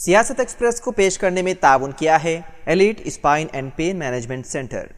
सियासत एक्सप्रेस को पेश करने में ताउन किया है elite spine and pain management centre.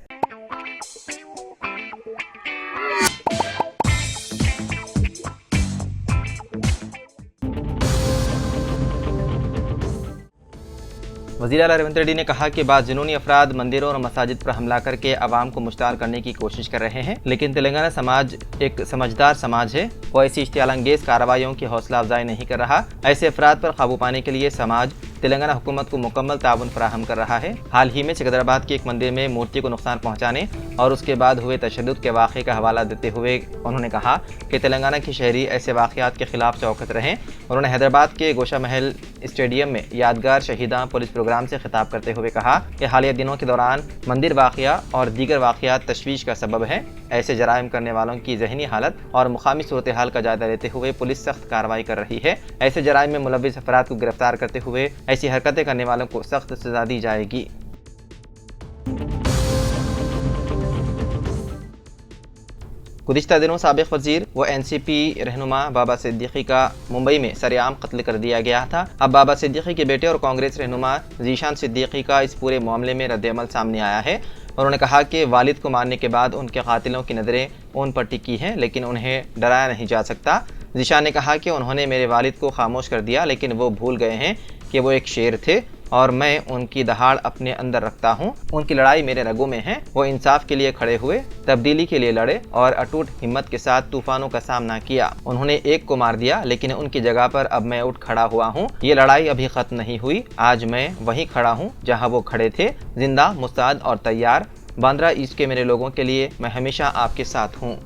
वज़ीर आला रेवंत रेड्डी ने कहा कि बाद जुनूनी अफराद मंदिरों और मसाजिद पर हमला करके अवाम को मुश्तार करने की कोशिश कर रहे हैं, लेकिन तेलंगाना समाज एक समझदार समाज है। वो ऐसी इश्तियालंगेज कार्रवाइयों की हौसला अफजाई नहीं कर रहा। ऐसे अफराद पर काबू पाने के लिए समाज तेलंगाना हुकूमत को मुकम्मल ताउन फराहम कर रहा है। हाल ही में सिकंदराबाद के एक मंदिर में मूर्ति को नुकसान पहुंचाने और उसके बाद हुए तशद्दुद के वाक़े का हवाला देते हुए उन्होंने कहा कि तेलंगाना के शहरी ऐसे वाक़यात के खिलाफ चौकस रहें। उन्होंने हैदराबाद के गोशा महल स्टेडियम में यादगार शहीदा पुलिस प्रोग्राम से खिताब करते हुए कहा कि हालिया दिनों के दौरान मंदिर वाक़या और दीगर वाक़यात तशवीश का सबब है। ऐसे जराइम करने वालों की ज़हनी हालत और मुकामी सूरत हाल का जायजा लेते हुए पुलिस सख्त कार्रवाई कर रही है। ऐसे जराइम में मुलव्विस अफराद को गिरफ्तार करते हुए ऐसी हरकतें करने वालों को सख्त सजा दी जाएगी। गुज़िश्ता दिनों साबिक़ वज़ीर व NCP रहनुमा बाबा सिद्दीकी का मुंबई में सरेआम कत्ल कर दिया गया था। अब बाबा सिद्दीकी के बेटे और कांग्रेस रहनुमा ज़ीशान सिद्दीकी का इस पूरे मामले में रद्द-ए-अमल सामने आया है। उन्होंने कहा कि वालिद को मारने के बाद उनके कातिलों की नज़रें उन पर टिकी हैं, लेकिन उन्हें डराया नहीं जा सकता। ज़ीशान ने कहा कि उन्होंने मेरे वालिद को खामोश कर दिया, लेकिन वो भूल गए हैं कि वो एक शेर थे और मैं उनकी दहाड़ अपने अंदर रखता हूँ। उनकी लड़ाई मेरे रगों में है। वो इंसाफ के लिए खड़े हुए, तब्दीली के लिए लड़े और अटूट हिम्मत के साथ तूफानों का सामना किया। उन्होंने एक को मार दिया, लेकिन उनकी जगह पर अब मैं उठ खड़ा हुआ हूँ। ये लड़ाई अभी खत्म नहीं हुई। आज मैं वहीं खड़ा हूँ जहाँ वो खड़े थे, जिंदा, मुस्तैद और तैयार। बांद्रा ईस्ट के मेरे लोगों के लिए मैं हमेशा आपके साथ हूँ।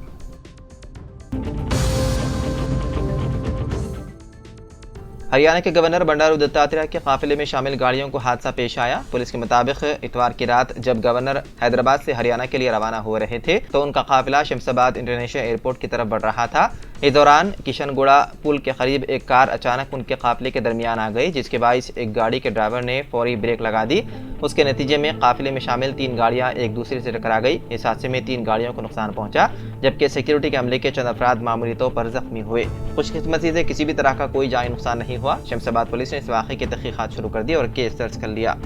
हरियाणा के गवर्नर बंडारू दत्तात्रेय के काफिले में शामिल गाड़ियों को हादसा पेश आया। पुलिस के मुताबिक इतवार की रात जब गवर्नर हैदराबाद से हरियाणा के लिए रवाना हो रहे थे तो उनका काफिला शमशाबाद इंटरनेशनल एयरपोर्ट की तरफ बढ़ रहा था। इस दौरान किशनगुड़ा पुल के करीब एक कार अचानक उनके काफिले के दरमियान आ गई, जिसके बाइस एक गाड़ी के ड्राइवर ने फौरी ब्रेक लगा दी। उसके नतीजे में काफिले में शामिल 3 गाड़ियां एक दूसरे से टकरा गई। इस हादसे में 3 गाड़ियों को नुकसान पहुंचा, जबकि सिक्योरिटी के अमले के चंद अफराद मामूली तौर पर जख्मी हुए। खुशकिस्मती से किसी भी तरह का कोई जानी नुकसान नहीं हुआ। शमशाबाद पुलिस ने इस वाक़े की तहकीकात शुरू कर दी और केस दर्ज कर लिया।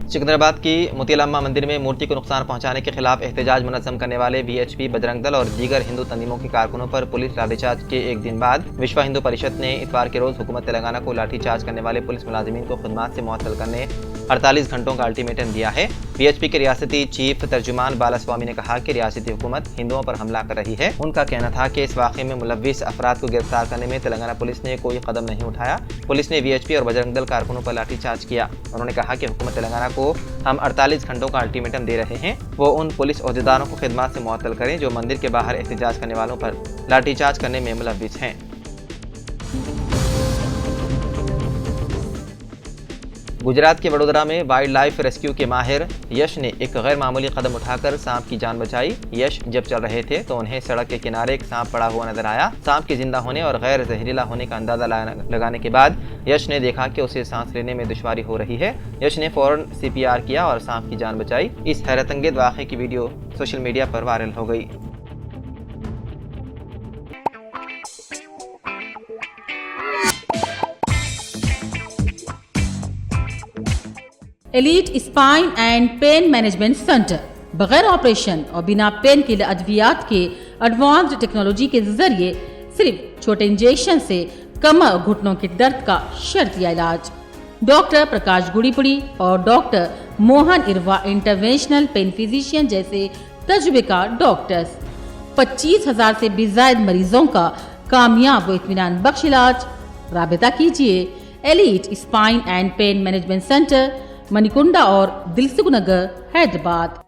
सिकंदराबाद की मोतीलाम्मा मंदिर में मूर्ति को नुकसान पहुंचाने के खिलाफ एहतजाज मुनज़्ज़म करने वाले VHP, बजरंग दल और दीगर हिंदू तंजीमों के कारकुनों पर पुलिस लाठीचार्ज के एक दिन बाद विश्व हिंदू परिषद ने इतवार के रोज हुकूमत तेलंगाना को लाठीचार्ज करने वाले पुलिस मुलाजिमीन को खुदमात से मुअत्तल करने 48 घंटों का अल्टीमेटम दिया है। VHP के रियासती चीफ तर्जुमान बालास्वामी ने कहा कि रियासती हुकूमत हिंदुओं पर हमला कर रही है। उनका कहना था कि इस वाक़े में मुलव्विस अफराद को गिरफ्तार करने में तेलंगाना पुलिस ने कोई कदम नहीं उठाया। पुलिस ने VHP और बजरंग दल कारकुनों पर लाठीचार्ज किया। उन्होंने कहा कि हुकूमत तेलंगाना को हम 48 घंटों का अल्टीमेटम दे रहे हैं। वो उन पुलिस ओहदेदारों को खिदमत से मुअत्तल करें जो मंदिर के बाहर एहतजाज करने वालों पर लाठीचार्ज करने में मुलव्विस हैं। गुजरात के वडोदरा में वाइल्ड लाइफ रेस्क्यू के माहिर यश ने एक गैर मामूली कदम उठाकर सांप की जान बचाई। यश जब चल रहे थे तो उन्हें सड़क के किनारे एक सांप पड़ा हुआ नजर आया। सांप के जिंदा होने और गैर जहरीला होने का अंदाजा लगाने के बाद यश ने देखा कि उसे सांस लेने में दुश्वारी हो रही है। यश ने फौरन CPR किया और सांप की जान बचाई। इस हैरतअंगेज वाक़े की वीडियो सोशल मीडिया पर वायरल हो गई। Elite spine and pain management centre बगैर ऑपरेशन और बिना पेन के अद्वियात के एडवांस्ड टेक्नोलॉजी के जरिए सिर्फ छोटे इंजेक्शन से कमर और घुटनों के दर्द का शर्तिया इलाज। डॉक्टर प्रकाश गुड़ीपुड़ी और doctor Mohan Irva interventional pain physician जैसे तजुर्बेकार डॉक्टर्स 25,000 से भी ज्यादा मरीजों का कामयाब व इत्मीनान बख्श इलाज। राबिता कीजिए elite spine and pain management centre, Manikunda और दिलसुख नगर, हैदराबाद।